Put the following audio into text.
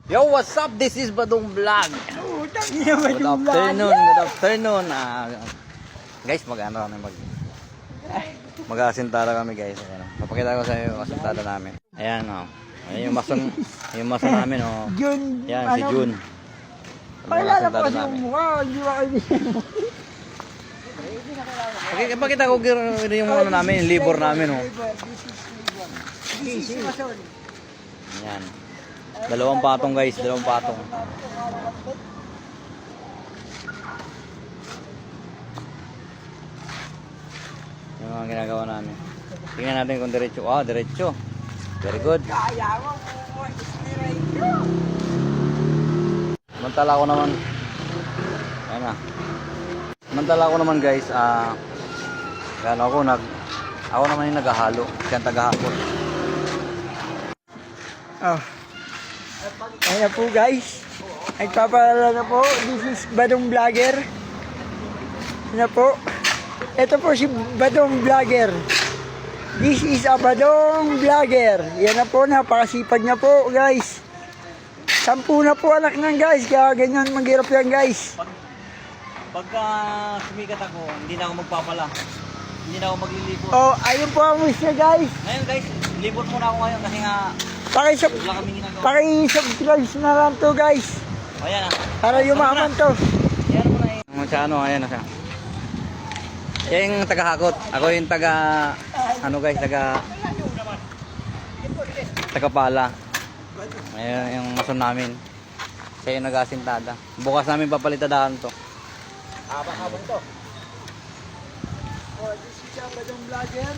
Yo, what's up? This is Badong Vlog. Good afternoon. Guys, mag-ano kami mag-asintara kami guys. Ayan, papakita ko sa iyo yung asintada namin. Ayan oh. Ayan yung mason namin oh. Jun. Yan si Jun. Pakilala ko kasi yung mukha. Pakita ko yung ano namin, libor namin oh. Ayan. Dalawang patong guys, dalawang patong. Yung mga ginagawa namin. Tingnan natin kung diretso. Ah, diretso. Very good. Samantala ko naman. Ayan na. Samantala ko naman guys, ako naman yung naghahalo. Siya ang tagahapon. Oh. Ayan po guys. Nagpapalala na po. This is Badong Vlogger. Ayan po. Ito po si Badong Vlogger. This is a Badong Vlogger. Yan na po. Napakasipag niya po guys. 10 na po anak nan guys. Kaya ganyan maghirap yan guys. Pagka sumikat ako, hindi na ako magpapala. Hindi na ako maglilipot. Oh, ayun po ang wish niya guys. Ngayon guys, lipot muna ako ngayon kasi nga wala kaming ginagawa. Paki-subscribe na lang to guys. O yan ah. Para yumaman to. Yan mo na eh. Sa ano, ayan na siya. Yan yung taga-hakot. Ako yung ano guys, taga-pala. Ayan yung mason namin. Siya yung nag-asintada. Bukas namin papalitadahan to. Habang to. Oh, this is Badong Vlogger.